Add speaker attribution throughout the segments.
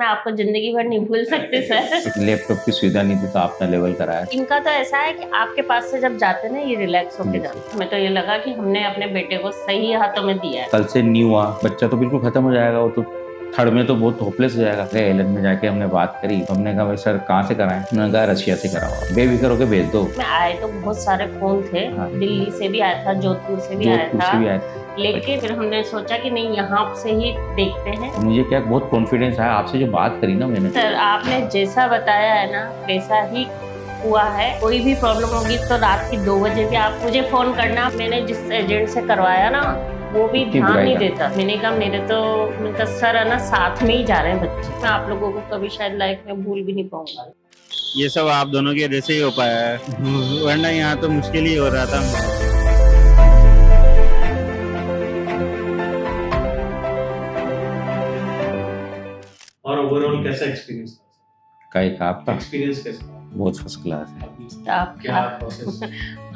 Speaker 1: मैं आपको जिंदगी भर नहीं भूल सकती सर।
Speaker 2: लैपटॉप की सुविधा नहीं थी तो आपने लेवल कराया।
Speaker 1: इनका तो ऐसा है कि आपके पास से जब जाते ना ये रिलैक्स होके जाते। हमें तो ये लगा कि हमने अपने बेटे को सही हाथों में दिया है।
Speaker 2: कल से न्यू हुआ बच्चा तो बिल्कुल खत्म हो जाएगा, वो तो थर्ड में तो बहुत होपलेस हो जाएगा। एलन में जाके हमने बात करी, हमने कहा भाई सर कहाँ से कराएं? उन्होंने कहा रशिया से कराओ, बेफिक्र होके भेज दो।
Speaker 1: में आए तो बहुत सारे फोन थे।
Speaker 2: हाँ।
Speaker 1: दिल्ली से भी आया था, जोधपुर से भी आया था। लेकिन फिर हमने सोचा कि नहीं यहाँ से ही देखते हैं।
Speaker 2: मुझे क्या बहुत कॉन्फिडेंस आया आपसे जो बात करी ना मैंने।
Speaker 1: सर आपने जैसा बताया है ना वैसा ही हुआ है। कोई भी प्रॉब्लम होगी तो रात की 2 बजे भी आप मुझे फोन करना। मैंने जिस एजेंट से करवाया ना वो भी ध्यान नहीं देता। मैंने कहा सर है ना साथ में ही जा रहे हैं बच्चे। मैं आप लोगों को कभी शायद लाइफ में भूल भी नहीं पाऊंगा।
Speaker 3: ये सब आप दोनों की वजह से ही हो पाया है, वरना यहाँ तो मुश्किल ही हो रहा था।
Speaker 4: और ओवरऑल कैसा एक्सपीरियंस था?
Speaker 2: आपका
Speaker 4: एक्सपीरियंस कैसा?
Speaker 2: बहुत फर्स्ट क्लास है।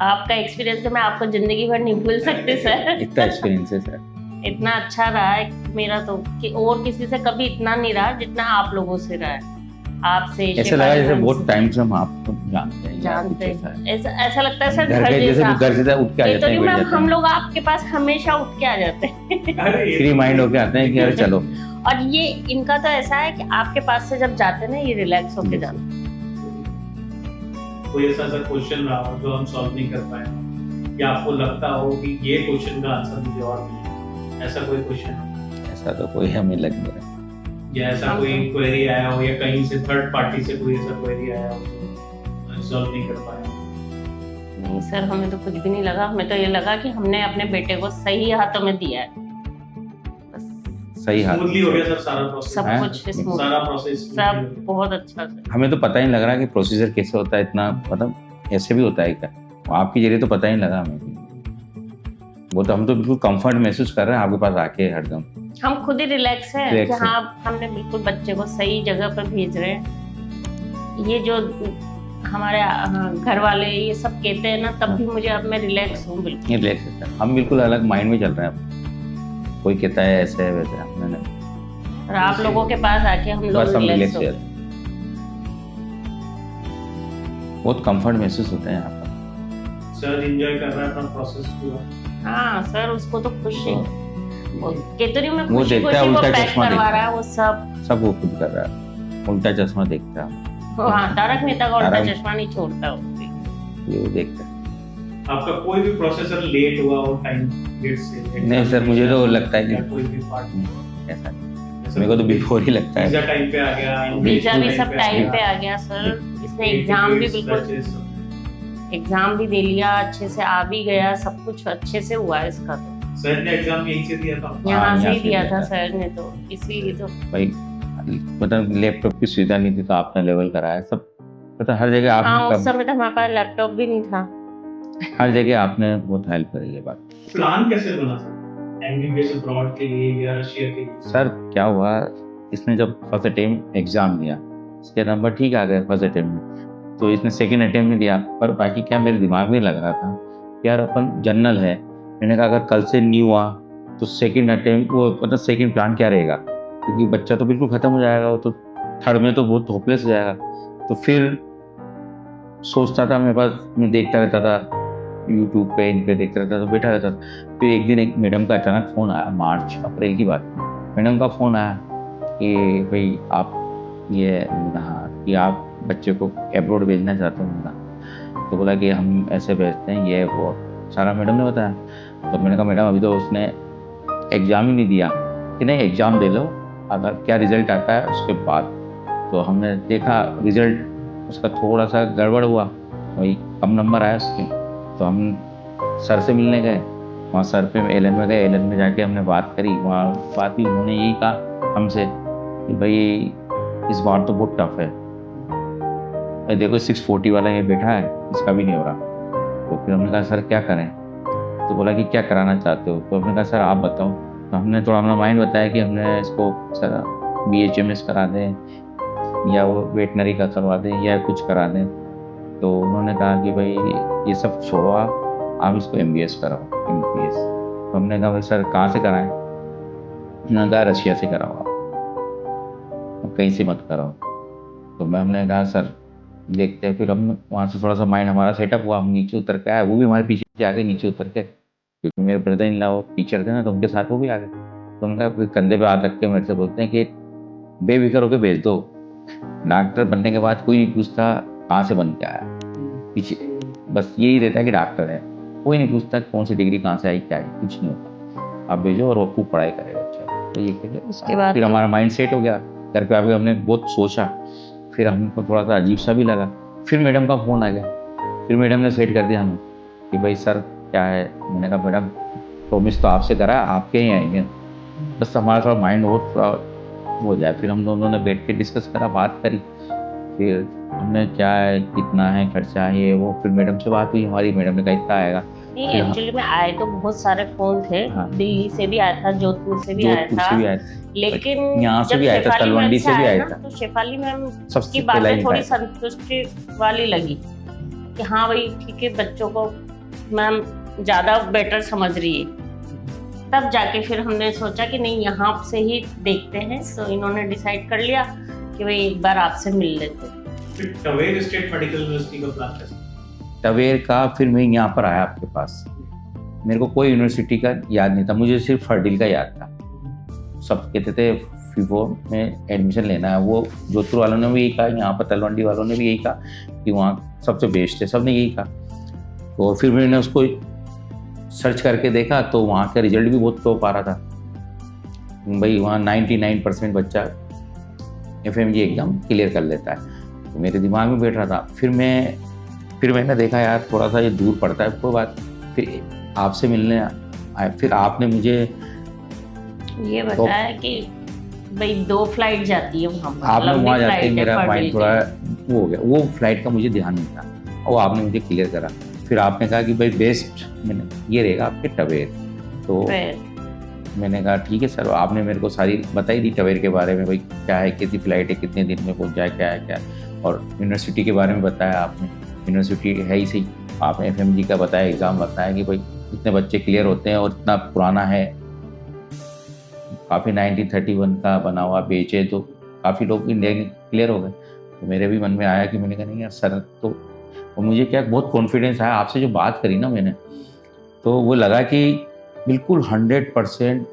Speaker 1: आपका एक्सपीरियंस तो मैं आपको जिंदगी भर नहीं भूल सकती सर।
Speaker 2: इतना एक्सपीरियंस है सर,
Speaker 1: इतना अच्छा रहा है मेरा तो कि और किसी से कभी इतना नहीं रहा जितना आप लोगों से रहा है। आपसे
Speaker 2: ऐसा लगा जैसे बहुत टाइम से हम आपको जानते हैं।
Speaker 1: ऐसा लगता है सर
Speaker 2: घर से उठ के आ जाते हैं।
Speaker 1: हम लोग आपके पास हमेशा उठ के आ जाते हैं।
Speaker 4: फ्री
Speaker 2: माइंड होके आते हैं कि अरे चलो।
Speaker 1: और ये इनका तो ऐसा है कि आपके पास से जब जाते हैं ना ये रिलैक्स होके जाते।
Speaker 4: कोई ऐसा क्वेश्चन रहा हो जो हम सॉल्व नहीं कर पाए या आपको लगता हो कि ये क्वेश्चन का आंसर मुझे और नहीं, ऐसा कोई क्वेश्चन?
Speaker 2: ऐसा तो कोई हमें लग नहीं रहा।
Speaker 4: या ऐसा कोई क्वेरी आया हो या कहीं से थर्ड पार्टी से कोई ऐसा क्वेरी आया हो जो सॉल्व नहीं कर पाए?
Speaker 1: नहीं सर हमें तो कुछ भी नहीं लगा। हमें तो ये लगा कि हमने अपने बेटे को सही हाथों में दिया है।
Speaker 2: सही हाथ
Speaker 4: स्मूथली हो गया सर सारा प्रोसेस?
Speaker 1: सब कुछ
Speaker 4: सारा प्रोसेस
Speaker 1: सब बहुत अच्छा सर।
Speaker 2: हमें तो पता ही नहीं लग रहा कि प्रोसीजर कैसे होता है, इतना मतलब ऐसे भी होता है क्या? आपके जरिए तो पता ही नहीं लगा हमें। वो तो हम तो बिल्कुल कंफर्ट महसूस कर रहे हैं आपके पास आके हरदम।
Speaker 1: हम खुद ही रिलैक्स हैं कि हाँ हमने बिल्कुल बच्चे को सही जगह पर भेज रहे हैं। ये जो हमारे घर वाले ये सब कहते हैं ना तब भी मुझे अब मैं रिलैक्स हूँ बिल्कुल।
Speaker 2: रिलैक्स है, हम बिल्कुल अलग माइंड में चल रहे हैं। कोई कहता है ऐसे है वैसे, हमने
Speaker 1: और आप लोगों के पास आके हम लोग रिलैक्स हो।
Speaker 2: बहुत कंफर्ट महसूस होता है यहाँ पर।
Speaker 4: सर एंजॉय कर रहा है अपना प्रोसेस पूरा?
Speaker 1: हाँ सर उसको तो खुशी कहते नहीं मैं
Speaker 2: वो
Speaker 1: खुशी
Speaker 2: देखता है,
Speaker 1: को
Speaker 2: उल्टा
Speaker 1: पैक
Speaker 2: चश्मा
Speaker 1: करवा
Speaker 2: देखता
Speaker 1: रहा है। वो सब
Speaker 2: वो खुद कर रहा है, उल्टा चश्मा देखता है।
Speaker 1: हाँ तारक मेहता का उल्टा चश्मा नहीं छोड़ता
Speaker 2: वो देखता है।
Speaker 4: आपका कोई भी प्रोसेसर लेट हुआ हो टाइम डेट से?
Speaker 2: नहीं सर मुझे तो लगता है कि
Speaker 4: कोई भी पार्ट नहीं
Speaker 2: ऐसा, मेरे को तो बिफोर ही लगता है।
Speaker 4: वीजा टाइम पे आ गया,
Speaker 1: वीजा भी सब टाइम पे आ गया सर। इसने एग्जाम भी बिल्कुल एग्जाम भी दे लिया, अच्छे से आ भी गया, सब कुछ अच्छे से हुआ है इसका। तो
Speaker 4: सर ने एग्जाम यहीं से दिया था?
Speaker 1: यहाँ से ही दिया था सर ने, तो इसीलिए तो
Speaker 2: भाई मतलब लैपटॉप की सुविधा नहीं थी तो आपने लेवल कराया सब, मतलब हर जगह आप।
Speaker 1: हाँ उस समय तो हमारे पास लैपटॉप भी नहीं था।
Speaker 2: हर जगह आपने बहुत हेल्प करी है। बात
Speaker 4: प्लान कैसे बना सर एमबीबीएस अब्रॉड के लिए या रशिया के लिए?
Speaker 2: सर क्या हुआ, इसने जब फर्स्ट अटेम्प्ट एग्जाम दिया इसके नंबर ठीक आ गए फर्स्ट अटेम्प्ट में, तो इसने सेकंड अटेम्प्ट में दिया। पर बाकी क्या मेरे दिमाग में लग रहा था यार अपन जनरल है। मैंने कहा अगर कल से न्यू हुआ तो सेकंड अटेम्प्ट वो मतलब सेकंड प्लान क्या रहेगा, क्योंकि बच्चा तो बिल्कुल खत्म हो जाएगा, वो तो थर्ड में तो बहुत होपलेस हो जाएगा। तो फिर सोचता था मेरे पास, मैं देखता रहता था यूट्यूब पे, इन पे देखता रहता तो बैठा रहता था। फिर एक दिन एक मैडम का अचानक फ़ोन आया, मार्च अप्रैल की बात, मैडम का फ़ोन आया कि भाई आप ये हाँ कि आप बच्चे को एब्रॉड भेजना चाहते हो। तो बोला कि हम ऐसे भेजते हैं, ये वो सारा मैडम ने बताया। तो मैंने कहा मैडम अभी तो उसने एग्ज़ाम ही नहीं दिया। कि नहीं एग्ज़ाम दे लो, अगर क्या रिज़ल्ट आता है उसके बाद। तो हमने देखा रिज़ल्ट उसका थोड़ा सा गड़बड़ हुआ, वही कम नंबर आया उसके। तो हम सर से मिलने गए, वहाँ सर पे एलन में गए। एलन में जाके हमने बात करी, वहाँ बात भी उन्होंने यही कहा हमसे कि भाई इस बार तो बहुत टफ है, देखो 640 वाला ये बैठा है, इसका भी नहीं हो रहा। तो फिर हमने कहा सर क्या करें? तो बोला कि क्या कराना चाहते हो? तो हमने कहा सर आप बताओ। तो हमने थोड़ा अपना माइंड बताया कि हमने इसको सर BHMS करा दें या वो वेटनरी का करवा दें या कुछ करा दें। तो उन्होंने कहा कि भाई ये सब छोड़ो, आप इसको MBS कराओ, MBS। तो हमने कहा भाई सर कहाँ से कराएं? उन्होंने कहा रशिया से कराओ आप। अब कहीं से मत कराओ। तो हमने कहा सर देखते हैं। फिर हम वहाँ से थोड़ा सा माइंड हमारा सेटअप हुआ, हम नीचे उतर के आए, वो भी हमारे पीछे आ गए नीचे उतर के, क्योंकि मेरे ब्रदर इन लॉ टीचर थे ना, तो उनके साथ वो भी आ गए। तो उनका फिर कंधे पे हाथ रख के मेरे से बोलते हैं कि बेफिक्र होकर भेज दो, डॉक्टर बनने के बाद कोई नहीं पूछता कहाँ से बन के आया, पीछे बस यही रहता है कि डॉक्टर है, कोई नहीं पूछता कौन सी डिग्री कहाँ से आई क्या है, कुछ नहीं होता, आप भेजो और वो खूब पढ़ाई करेगा। अच्छा तो ये
Speaker 1: उसके बाद
Speaker 2: फिर हमारा माइंड सेट हो गया। घर पे आके हमने बहुत सोचा, फिर हमको थोड़ा सा अजीब सा भी लगा। फिर मैडम का फ़ोन आ गया, फिर मैडम ने सेट कर दिया हमें कि भाई सर क्या है। मैंने कहा मैडम प्रॉमिस तो आपसे करा, आपके ही आएंगे, बस हमारा थोड़ा माइंड हो जाए। फिर हम दोनों ने बैठ के डिस्कस करा, बात करी, फिर हमने क्या है कितना है खर्चा है ये वो, फिर मैडम से बात हुई हमारी, मैडम ने कहा इतना आएगा।
Speaker 1: नहीं, एक्चुअली में आए तो बहुत सारे फोन थे।
Speaker 2: हाँ।
Speaker 1: दिल्ली से भी आया था, जोधपुर से भी आया था, लेकिन
Speaker 2: यहाँ से
Speaker 1: जब
Speaker 2: भी आया था,
Speaker 1: शेफाली
Speaker 2: तलवंडी
Speaker 1: मैम
Speaker 2: से भी आया
Speaker 1: ना,
Speaker 2: था।
Speaker 1: तो शेफाली मैम
Speaker 2: सबसे
Speaker 1: की
Speaker 2: पहला
Speaker 1: बातें
Speaker 2: ही
Speaker 1: थोड़ी
Speaker 2: आया था।
Speaker 1: संतुष्टि वाली लगी कि हाँ भाई ठीक है, बच्चों को मैम ज्यादा बेटर समझ रही है। तब जाके फिर हमने सोचा कि नहीं यहाँ से ही देखते हैं, तो इन्होंने डिसाइड कर लिया कि भाई एक बार आपसे मिल लेते हैं।
Speaker 4: फिर टवेर स्टेट मेडिकल यूनिवर्सिटी का प्लान कैसा?
Speaker 2: टवेर का फिर मैं यहाँ पर आया आपके पास, मेरे को कोई यूनिवर्सिटी का याद नहीं था, मुझे सिर्फ फर्डिल का याद था। सब कहते थे फीफो में एडमिशन लेना है, वो जोधपुर वालों ने भी यही कहा, यहाँ पर तलवंडी वालों ने भी यही कहा कि वहाँ सबसे बेस्ट है, सब ने यही कहा। तो फिर मैंने उसको सर्च करके देखा तो वहाँ का रिजल्ट भी बहुत टॉप आ रहा था भाई, वहाँ 99% बच्चा FMG एग्ज़ाम क्लियर कर लेता है। तो मेरे दिमाग में बैठ रहा था। फिर मैंने देखा यार थोड़ा सा ये दूर पड़ता है, कोई बात। फिर आपसे मिलने आए, फिर आपने मुझे
Speaker 1: ये बताया कि भाई 2 फ्लाइट जाती है वहाँ पर,
Speaker 2: आपने
Speaker 1: लंबी
Speaker 2: वहाँ जाते
Speaker 1: फ्लाइट
Speaker 2: ही
Speaker 1: है
Speaker 2: मेरा
Speaker 1: per
Speaker 2: माइंड
Speaker 1: day
Speaker 2: थोड़ा
Speaker 1: की।
Speaker 2: वो हो गया, वो फ्लाइट का मुझे ध्यान नहीं था, और आपने मुझे क्लियर करा। फिर आपने कहा कि भाई बेस्ट मैंने ये रहेगा आपके टवेर। तो मैंने कहा ठीक है सर। आपने मेरे को सारी बताई दी टवेर के बारे में, भाई क्या है, कैसी फ्लाइट है, कितने दिन में पहुँच जाए, क्या है क्या है। और यूनिवर्सिटी के बारे में बताया आपने, यूनिवर्सिटी है ही सही। आपने FMG का बताया, एग्ज़ाम बताया कि भाई इतने बच्चे क्लियर होते हैं और इतना पुराना है, काफ़ी 1931 का बना हुआ बेच है, तो काफ़ी लोग इंडिया के क्लियर हो गए। तो मेरे भी मन में आया कि मैंने कहा नहीं यार सर, तो और मुझे क्या बहुत कॉन्फिडेंस आया। आपसे जो बात करी ना मैंने, तो वो लगा कि बिल्कुल 100%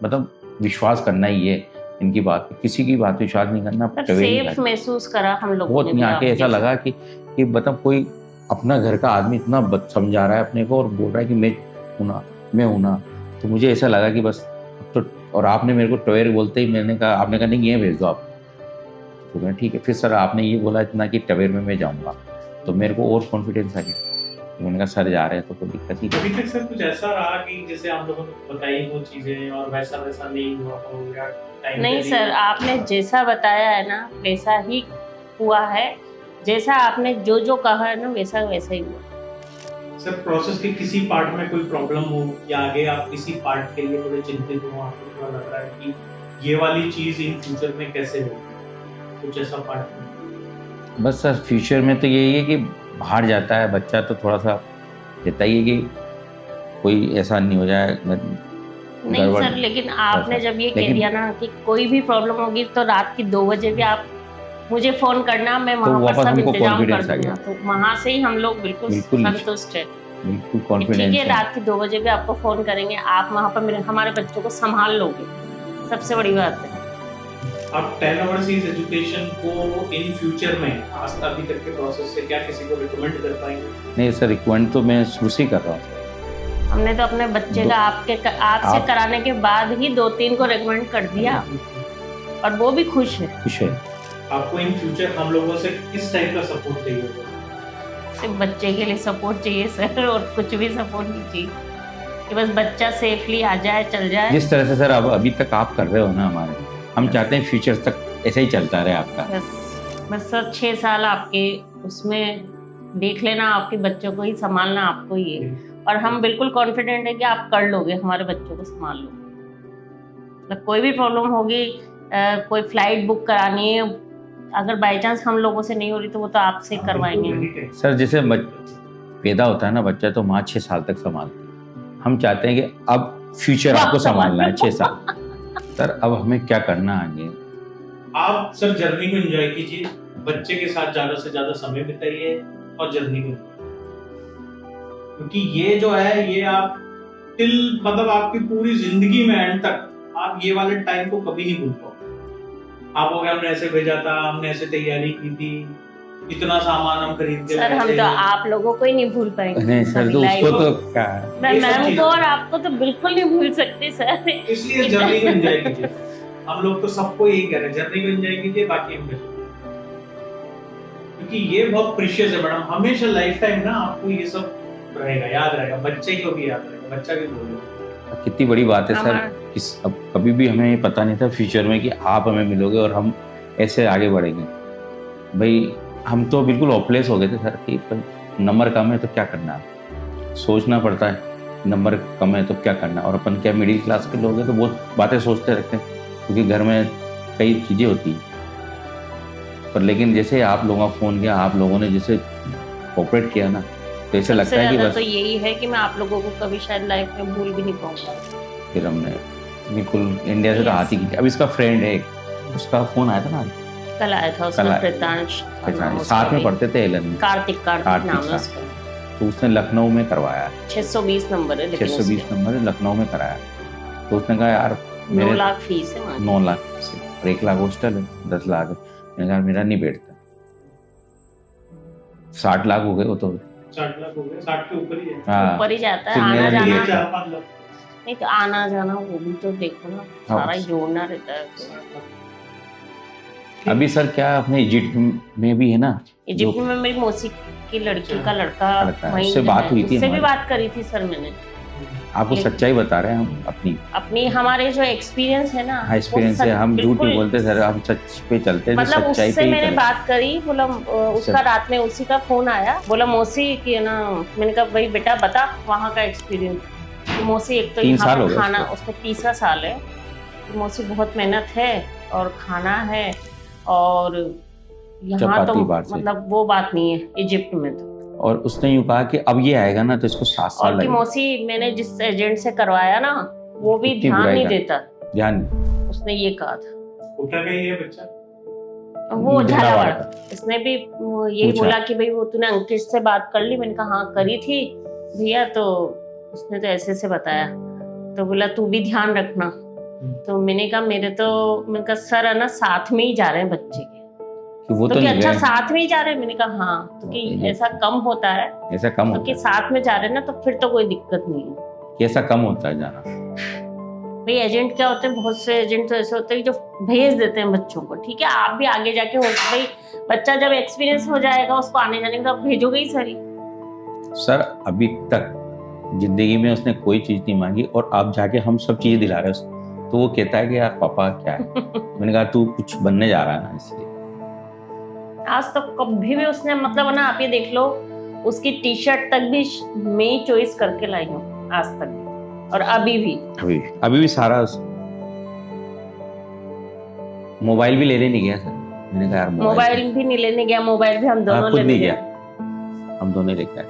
Speaker 2: मतलब विश्वास करना ही है इनकी बात, किसी की बात विश्वास नहीं करना।
Speaker 1: सेफ महसूस करा हम लोगों
Speaker 2: बहुत
Speaker 1: ने।
Speaker 2: यहाँ के ऐसा लगा कि मतलब कोई अपना घर का आदमी इतना समझा रहा है अपने को और बोल रहा है कि मैं हूं ना, तो मुझे ऐसा लगा कि बस तो। और आपने मेरे को टवेर बोलते ही मैंने कहा, आपने कहा नहीं ये भेज दो आप, तो मैं ठीक है। फिर सर आपने ये बोला इतना कि टवेर में मैं जाऊँगा, तो मेरे को और कॉन्फिडेंस आ गया। तो मैंने कहा सर जा रहे हैं तो कोई दिक्कत नहीं।
Speaker 4: अभी तक सर कुछ ऐसा रहा कि जैसे आप लोगों ने बताई वो चीजें और वैसा नहीं हुआ हो, या टाइम
Speaker 1: नहीं सर, आपने जैसा बताया है ना वैसा ही हुआ है, जैसा आपने जो कहा है ना वैसा ही हुआ।
Speaker 4: सर प्रोसेस के किसी पार्ट में कोई प्रॉब्लम हो, या आगे आप किसी पार्ट के लिए थोड़े चिंतित हो, आपको थोड़ा लग रहा है कि ये वाली चीज इन फ्यूचर में कैसे होगी, कुछ ऐसा पार्ट?
Speaker 2: बस सर फ्यूचर में तो यही है कि बाहर जाता है बच्चा तो थोड़ा सा रहता ही है कि कोई ऐसा नहीं हो जाए।
Speaker 1: नहीं सर, लेकिन आपने जब ये कह दिया ना कि कोई भी प्रॉब्लम होगी तो रात की 2 बजे भी आप मुझे फोन करना, मैं वहाँ पर सब इंतजाम कर दूंगा। तो वहाँ से ही हम लोग बिल्कुल संतुष्ट है,
Speaker 2: बिल्कुल कॉन्फिडेंस
Speaker 1: ठीक है। रात की 2 बजे भी आपको फोन करेंगे, आप वहाँ पर हमारे बच्चों को संभाल लोगे, सबसे बड़ी बात है।
Speaker 4: आप 10 ओवरसीज एजुकेशन को इन फ्यूचर में आज अभी तक के प्रोसेस से क्या किसी को रिकमेंड कर पाएंगे?
Speaker 2: नहीं सर, रिकमेंड तो मैं शुरू से कर रहा हूँ।
Speaker 1: हमने तो अपने बच्चे का आपसे कराने के बाद ही 2-3 को रिकमेंड कर दिया, और वो भी खुश है।
Speaker 4: आपको इन फ्यूचर हम लोगों से किस टाइप का सपोर्ट चाहिए होगा?
Speaker 1: सिर्फ बच्चे के लिए सपोर्ट चाहिए सर, और कुछ भी सपोर्ट नहीं चाहिए, कि बस बच्चा सेफली आ जाए, चल जाए।
Speaker 2: जिस तरह से सर अब अभी तक आप कर रहे हो ना हमारे, हम चाहते हैं फ्यूचर तक ऐसे ही चलता रहे आपका।
Speaker 1: बस सर 6 साल आपके उसमें देख लेना, आपके बच्चों को ही संभालना आपको ही है, और हम बिल्कुल कॉन्फिडेंट है कि आप कर लोगे, हमारे बच्चों को संभाल लोगे। मतलब कोई भी प्रॉब्लम होगी, कोई फ्लाइट बुक करानी है, अगर बाई चांस हम लोगों से नहीं हो रही तो वो तो आपसे करवाएंगे।
Speaker 2: सर जैसे पैदा होता है ना बच्चा, तो माँ 6 साल तक संभालती है। हम चाहते हैं कि अब फ्यूचर आपको संभालना है 6 साल। सर अब हमें क्या करना आगे?
Speaker 4: आप सर जर्नी को एंजॉय कीजिए, बच्चे के साथ ज्यादा से ज्यादा समय बिताइए और जर्नी को, क्योंकि ये जो है ये आप टिल मतलब आपकी पूरी जिंदगी में एंड तक आप ये वाले टाइम को कभी नहीं भूल पाओगे। आप हो गया हमने ऐसे भेजा था, हमने ऐसे तैयारी की थी, इतना सामान हम खरीद के
Speaker 1: सर हम तो आप लोगों को ही नहीं भूल पाएंगे।
Speaker 2: नहीं सर, तो उसको तो क्या,
Speaker 1: मैं मैम को और आपको तो बिल्कुल नहीं भूल सकती सर।
Speaker 4: इसलिए जर्नी को एंजॉय कीजिए। हम लोग तो सबको यही कह रहे हैं, जर्नी को एंजॉय कीजिए, बाकी हम क्योंकि ये बहुत प्रीशियस है मैडम, हमेशा लाइफ टाइम ना आपको ये सब रहेगा, याद रहेगा, बच्चे को भी याद रहेगा, बच्चा भी बोलेगा।
Speaker 2: कितनी बड़ी बात है सर। अब कभी भी हमें ये पता नहीं था फ्यूचर में कि आप हमें मिलोगे और हम ऐसे आगे बढ़ेंगे। भाई हम तो बिल्कुल होपलेस हो गए थे सर कि नंबर कम है तो क्या करना है, सोचना पड़ता है, नंबर कम है तो क्या करना है। और अपन क्या मिडिल क्लास के लोग हैं तो बहुत बातें सोचते रहते हैं, क्योंकि घर में कई चीज़ें होती हैं। पर लेकिन जैसे आप लोगों का फ़ोन किया, आप लोगों ने जैसे कोऑपरेट किया ना, तो ऐसे लगता है कि बस
Speaker 1: तो यही है कि मैं आप लोगों को कभी शायद लाइफ में भूल भी नहीं पाऊंगा।
Speaker 2: फिर हमने बिल्कुल इंडिया से तो हाथ ही किया। अब इसका फ्रेंड है, उसका फ़ोन आया था ना,
Speaker 1: कल आया था उसका, प्रितांश,
Speaker 2: साथ में पढ़ते थे एलन,
Speaker 1: कार्तिक नाम है उसका।
Speaker 2: तो उसने लखनऊ में करवाया,
Speaker 1: 620 नंबर है,
Speaker 2: 620 नंबर है, लखनऊ में कराया। तो उसने कहा यार
Speaker 1: 9 लाख फीस है,
Speaker 2: 9 लाख से और 1 लाख हॉस्टल है, 10 लाख है। मैंने कहा मेरा नहीं बैठता, 60 लाख हो गए वो तो,
Speaker 4: 60 लाख हो गए, 60 के ऊपर ही है।
Speaker 2: हाँ,
Speaker 1: ऊपर ही जाता है।
Speaker 2: फिर
Speaker 1: आना
Speaker 2: मेरा
Speaker 1: जाना
Speaker 2: नहीं
Speaker 1: नहीं तो आना जाना वो भी तो देखो ना, सारा जोड़ना रहता है।
Speaker 2: अभी सर क्या अपने इजिप्ट में भी है ना,
Speaker 1: इजिप्ट में मेरी मौसी की लड़की का लड़का वहीं
Speaker 2: उससे बात हुई थी,
Speaker 1: उससे भी बात करी थी सर मैंने।
Speaker 2: आपको सच्चाई बता रहे हैं हम, अपनी
Speaker 1: हमारे जो एक्सपीरियंस है ना,
Speaker 2: एक्सपीरियंस है, हम झूठ नहीं बोलते सर, हम सच पे चलते हैं,
Speaker 1: मतलब
Speaker 2: सच्चाई
Speaker 1: उससे
Speaker 2: पे ही
Speaker 1: मैंने
Speaker 2: चलते।
Speaker 1: बात करी, बोला उसका रात में उसी का फोन आया, बोला मौसी की ना, मैंने कहा भाई बेटा बता वहाँ का एक्सपीरियंस। तो मौसी एक तो यहाँ पर खाना, उसका 3रा साल है, तो मौसी बहुत मेहनत है और खाना है, और यहाँ तो मतलब वो बात नहीं है इजिप्ट में तो।
Speaker 2: और उसने यूं कहा कि अब ये आएगा ना तो इसको 7 साल लगेंगे।
Speaker 1: और मौसी मैंने जिस एजेंट से करवाया ना वो भी ध्यान नहीं देता,
Speaker 2: ध्यान
Speaker 1: उसने ये कहा था।
Speaker 4: उठा गई है बच्चा,
Speaker 1: वो झालावाड़, इसने भी यही बोला कि भाई वो तूने अंकित से बात कर ली, मैंने कहा हाँ करी थी भैया, तो उसने तो ऐसे से बताया, तो बोला तू भी ध्यान रखना। तो मैंने कहा मैंने कहा सर है ना साथ में ही जा रहे हैं बच्चे के,
Speaker 2: वो
Speaker 1: तो क्या अच्छा साथ में ही जा रहे हैं, मैंने कहा हाँ, तो कि ऐसा कम होता है,
Speaker 2: ऐसा कम
Speaker 1: तो कि साथ में जा रहे हैं ना तो फिर तो कोई दिक्कत नहीं है,
Speaker 2: ऐसा कम होता है जाना।
Speaker 1: भाई एजेंट क्या होते हैं, बहुत से एजेंट तो ऐसे होते हैं जो भेज देते हैं बच्चों को, ठीक है आप भी आगे जाके हो, भाई बच्चा जब एक्सपीरियंस हो जाएगा उसको आने जाने का, भेजोगे ही
Speaker 2: सर अभी तक जिंदगी में उसने कोई चीज नहीं मांगी और आप जाके हम सब चीजें दिला रहे हैं, तो वो कहता है कि यार पापा क्या है। मैंने कहा तू कुछ बनने जा रहा है ना, इसलिए
Speaker 1: आज तक कभी भी उसने मतलब ना, आप ये देख लो उसकी टी शर्ट तक भी मैं ही चॉइस करके लाई हूँ आज तक भी, और अभी भी सारा।
Speaker 2: मोबाइल भी लेने नहीं गया सर, मैंने कहा यार
Speaker 1: मोबाइल भी नहीं लेने गया, मोबाइल भी हम दोनों लेने गया,
Speaker 2: हम दोनों लेके आए।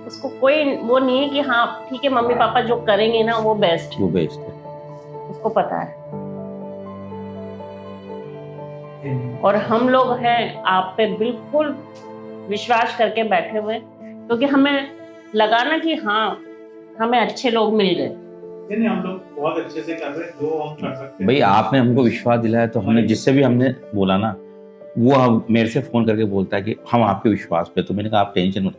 Speaker 1: उसको कोई वो नहीं है कि हाँ ठीक है मम्मी पापा जो करेंगे ना वो बेस्ट है, उसको पता है। और हम लोग हैं आप पे बिल्कुल विश्वास करके बैठे हुए, क्योंकि हमें लगा ना कि हाँ हमें अच्छे लोग मिल गए।
Speaker 4: नहीं हम लोग बहुत अच्छे से कर रहे हैं जो हम कर सकते हैं।
Speaker 2: भाई आपने हमको विश्वास दिलाया, तो हमने जिससे भी हमने बोला ना, वो मेरे से फोन करके बोलता है कि हम आपके विश्वास पे। तो मैंने कहा आप टेंशन मत,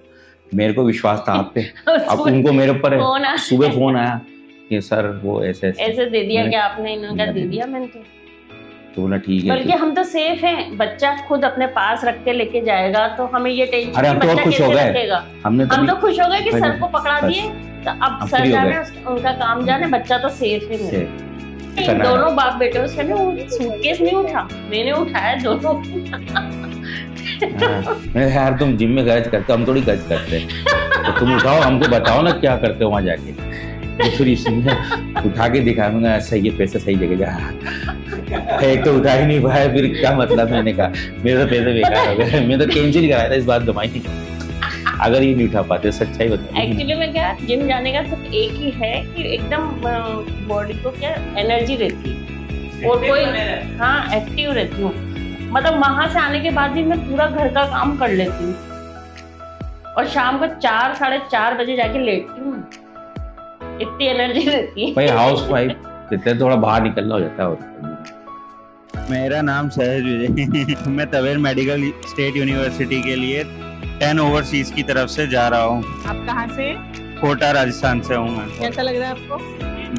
Speaker 2: मेरे को विश्वास था आप पे, अब उनको मेरे ऊपर है। सुबह फोन आया कि सर वो ऐसे
Speaker 1: दे दिया कि आपने, इन्होंने दे दिया मैंने
Speaker 2: तो बोला ठीक है।
Speaker 1: बल्कि हम तो सेफ हैं, बच्चा खुद अपने पास रख के लेके जाएगा, तो हमें ये टेंशन
Speaker 2: अरे हम तो खुश हो गए, हम तो खुश हो गए
Speaker 1: कि सर को पकड़ा दिए, तो अब सर जाने उनका काम जाने, बच्चा तो सेफ है मेरे। दोनों बाप बेटों से ना सूटकेस नहीं उठा, मैंने उठाया दोनों।
Speaker 2: मैं यार तुम जिम में गज करते हो, हम थोड़ी गज करते हैं, तो तुम उठाओ, हमको बताओ ना क्या करते हो वहाँ जाके। तो फिर इसने उठा के दिखाया, मैंने कहा सही है, पैसा सही जगह जा रहा। एक तो उठा ही नहीं पाया, फिर क्या मतलब। मैंने कहा मेरे तो पैसे बेकार हो गए, मैं तो कैंसिल कराया था इस बात दवाई, अगर ये नहीं उठा पाते। सच्चाई बता,
Speaker 1: एक्चुअली में क्या जिम जाने का सिर्फ एक ही है कि एकदम बॉडी को क्या एनर्जी रहती है, और कोई हाँ एक्टिव रहती हूँ। मतलब वहां से आने के बाद भी मैं पूरा घर का काम कर लेती हूँ और शाम को 4 साढ़े 4 बजे जाके लेटती हूँ। इतनी एनर्जी रहती है।
Speaker 2: भाई हाउस वाइफ जितने थोड़ा बाहर निकलना हो जाता है और
Speaker 3: मेरा नाम सहज विजय मैं तवेर मेडिकल स्टेट यूनिवर्सिटी के लिए 10 ओवरसीज की तरफ से जा रहा हूँ।
Speaker 5: आप कहाँ से?
Speaker 3: कोटा राजस्थान से हूँ मैं।
Speaker 5: कैसा लग रहा है आपको?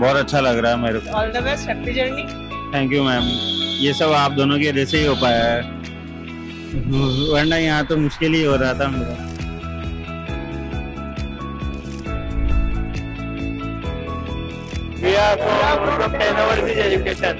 Speaker 3: बहुत अच्छा लग रहा है मेरे को।
Speaker 5: All the best, happy journey.
Speaker 3: Thank you ma'am, ये सब आप दोनों की वजह से ही हो पाया है, वरना यहाँ तो मुश्किल ही हो रहा था मेरा। We are from 10 overseas education.